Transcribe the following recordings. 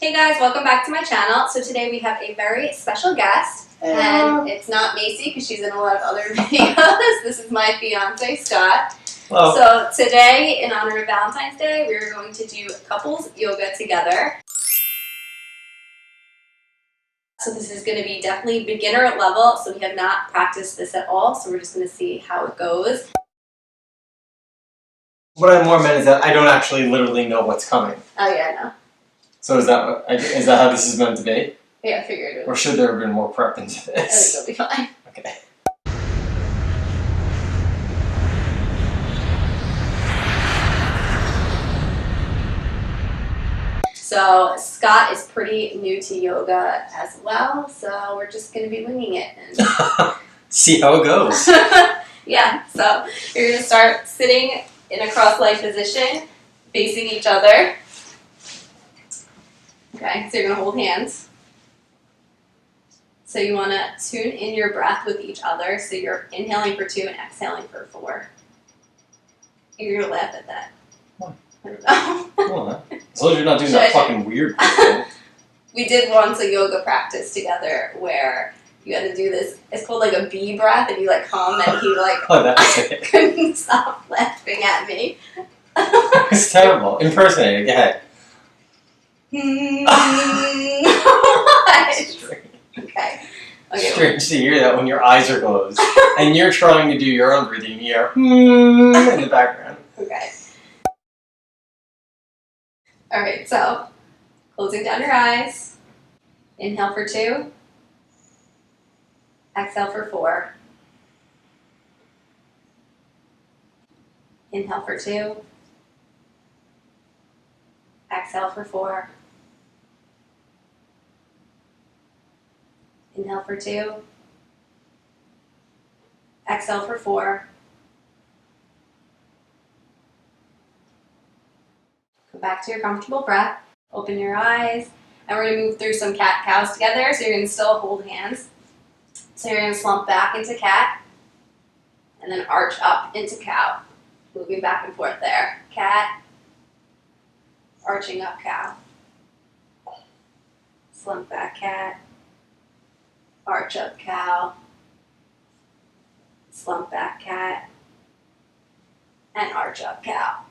Hey guys, welcome back to my channel. So today we have a very special guest, and it's not Macy because she's in a lot of other videos. This is my fiance, Scott. Hello. So today, in honor of Valentine's Day, we're going to do couples yoga together. So this is going to be definitely beginner level, so we have not practiced this at all, so we're just going to see how it goes. What I more meant is that I don't actually literally know what's coming. Oh yeah, I know. So is that how this is meant to be? Yeah, I figured it Or would. should there have been more prep into I think this? it'll be fine. Okay. So Scott is pretty new to yoga as well, so we're just going to be winging it. And See how it goes. yeah, so you're going to start sitting in a cross-legged position, facing each other. Okay, so you're going to hold hands. So you want to tune in your breath with each other, so you're inhaling for 2 and exhaling for 4. You're going to laugh at that. Why? I don't know. Well, as long as you're not doing that fucking weird thing. We did once a yoga practice together where you had to do this. It's called like a bee breath, and you like hum, and he like Oh, that's sick. couldn't stop laughing at me. It's terrible. Impersonate it. Go ahead. What? Strange. Okay. Strange to hear that when your eyes are closed and you're trying to do your own breathing. You hear in the background. Okay. All right. So, closing down your eyes. Inhale for 2. Exhale for 4. Inhale for 2. Exhale for 4. Inhale for 2. Exhale for 4. Come back to your comfortable breath. Open your eyes. And we're going to move through some cat-cows together. So you're going to still hold hands. So you're going to slump back into cat. And then arch up into cow. Moving back and forth there. Cat. Arching up cow. Slump back cat. Arch up cow. Slump back cat. And arch up cow.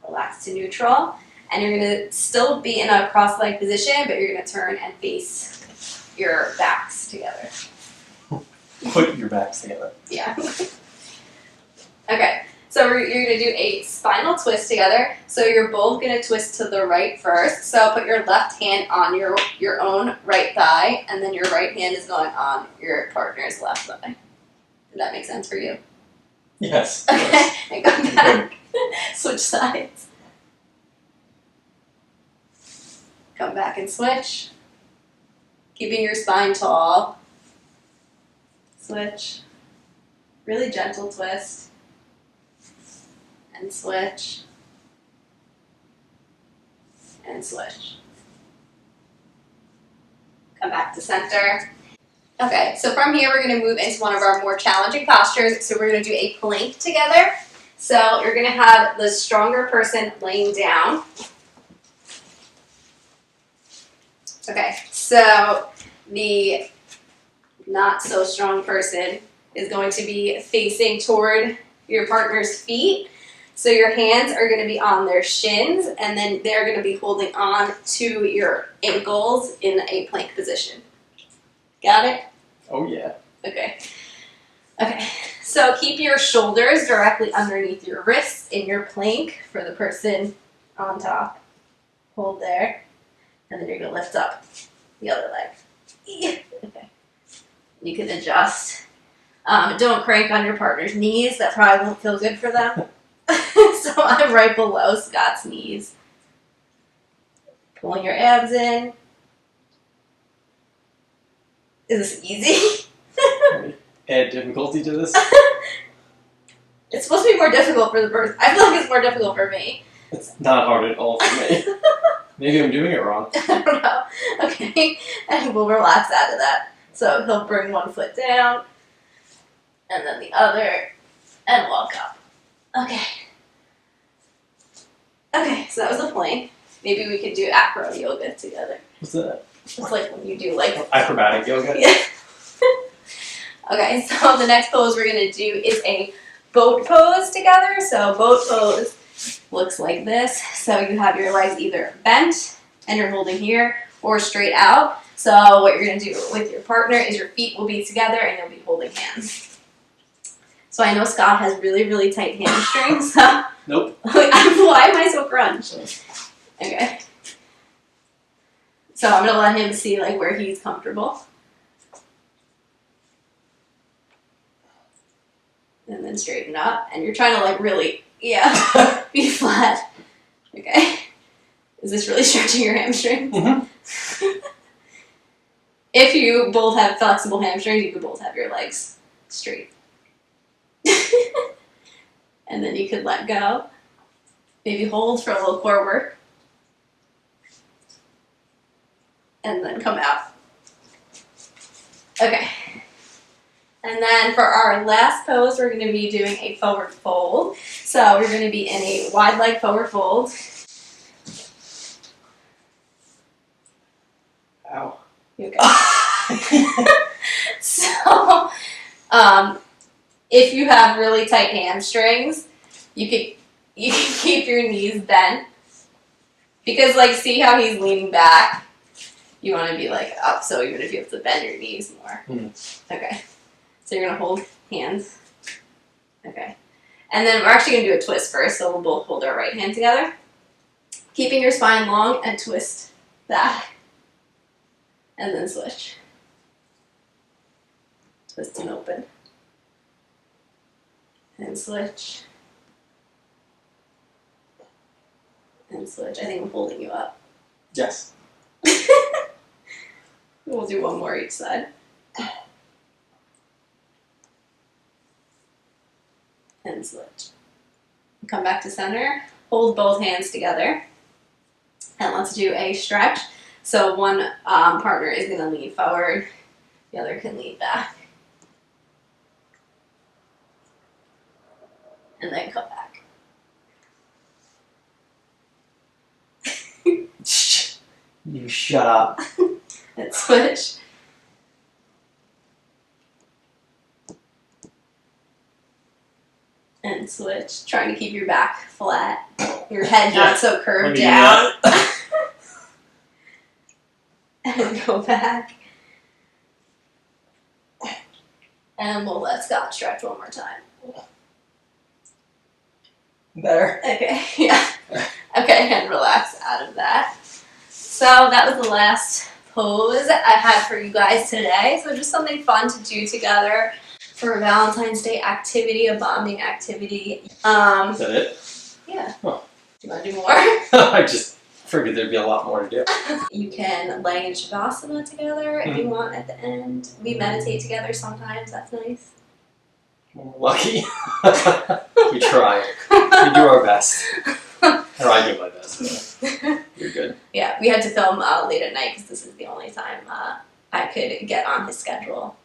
Relax to neutral. And you're going to still be in a cross-legged position, but you're going to turn and face your backs together. Put your backs together. Yeah. Okay. So you're going to do a spinal twist together. So you're both going to twist to the right first. So put your left hand on your own right thigh, and then your right hand is going on your partner's left thigh. Did that make sense for you? Yes. Okay. Yes. And come back. Switch sides. Come back and switch. Keeping your spine tall. Switch. Really gentle twist. And switch. And switch. Come back to center. Okay, so from here we're going to move into one of our more challenging postures. So we're going to do a plank together. So you're going to have the stronger person laying down. Okay, so the not so strong person is going to be facing toward your partner's feet. So your hands are going to be on their shins, and then they're going to be holding on to your ankles in a plank position. Got it? Oh, yeah. Okay. Okay. So keep your shoulders directly underneath your wrists in your plank for the person on top. Hold there. And then you're going to lift up the other leg. Okay. You can adjust. Don't crank on your partner's knees. That probably won't feel good for them. So I'm right below Scott's knees. Pulling your abs in. Is this easy? Add difficulty to this? It's supposed to be more difficult for the person. I feel like it's more difficult for me. It's not hard at all for me. Maybe I'm doing it wrong. I don't know. Okay. And we'll relax out of that. So he'll bring one foot down. And then the other. And walk up. Okay. Okay, so that was the plank. Maybe we could do acro yoga together. What's that? It's like when you do like Acrobatic yoga? yeah. Okay, so the next pose we're gonna do is a boat pose together. So boat pose looks like this. So you have your legs either bent and you're holding here or straight out. So what you're gonna do with your partner is your feet will be together and you'll be holding hands. So I know Scott has really, really tight hamstrings. Nope. Why am I so crunched? Okay. So I'm gonna let him see like where he's comfortable. And then straighten up. And you're trying to like really, yeah, be flat. Okay. Is this really stretching your hamstrings? Mm-hmm. If you both have flexible hamstrings, you could both have your legs straight. And then you could let go. Maybe hold for a little core work. And then come out. Okay. And then for our last pose, we're going to be doing a forward fold. So we're going to be in a wide leg forward fold. Ow. You okay? So, if you have really tight hamstrings, you can keep your knees bent. Because like, see how he's leaning back? You want to be like up, so even if you have to bend your knees more. Okay. So you're going to hold hands. Okay. And then we're actually going to do a twist first, so we'll both hold our right hand together. Keeping your spine long and twist back. And then switch. Twist and open. And switch. And switch. I think I'm holding you up. Yes. We'll do one more each side. And switch. Come back to center. Hold both hands together. And let's do a stretch. So one partner is going to lean forward. The other can lean back. And then come back. You shut up. And switch. And switch. Trying to keep your back flat. Your head not so curved down. And go back. And we'll let Scott stretch one more time. Better. Okay, yeah. Okay, and relax out of that. So that was the last pose I had for you guys today. So just something fun to do together for a Valentine's Day activity, a bonding activity. Is that it? Yeah. Oh. Do you want to do more? I just figured there'd be a lot more to do. You can lay in Shavasana together if you want at the end. We meditate together sometimes, that's nice. We're lucky. We try. We do our best. Or I do my best. But you're good. Yeah, we had to film late at night because this is the only time I could get on his schedule.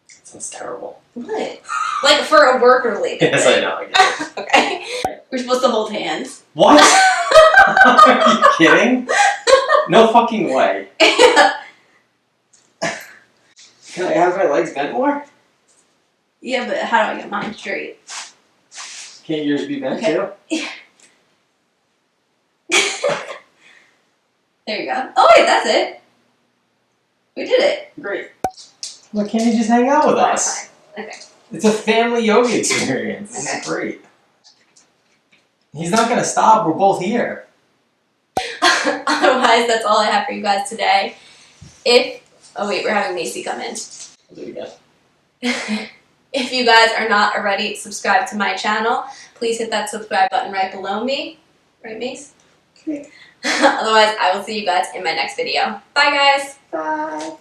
That sounds terrible. What? Like for a work-related Yes, thing. I know. I get it. Okay. We're supposed to hold hands. What? Are you kidding? No fucking way. Can I have my legs bent more? Yeah, but how do I get mine straight? Can't yours be bent Okay. too? Yeah. There you go. Oh wait, that's it. We did it. Great. Why can't you just hang out with us? Fine. Okay. It's a family yoga experience. This is great. He's not gonna stop. We're both here. Otherwise, that's all I have for you guys today. Oh wait, we're having Macy come in. I'll do it again. If you guys are not already subscribed to my channel, please hit that subscribe button right below me. Right, Mace? Okay. Otherwise, I will see you guys in my next video. Bye, guys. Bye.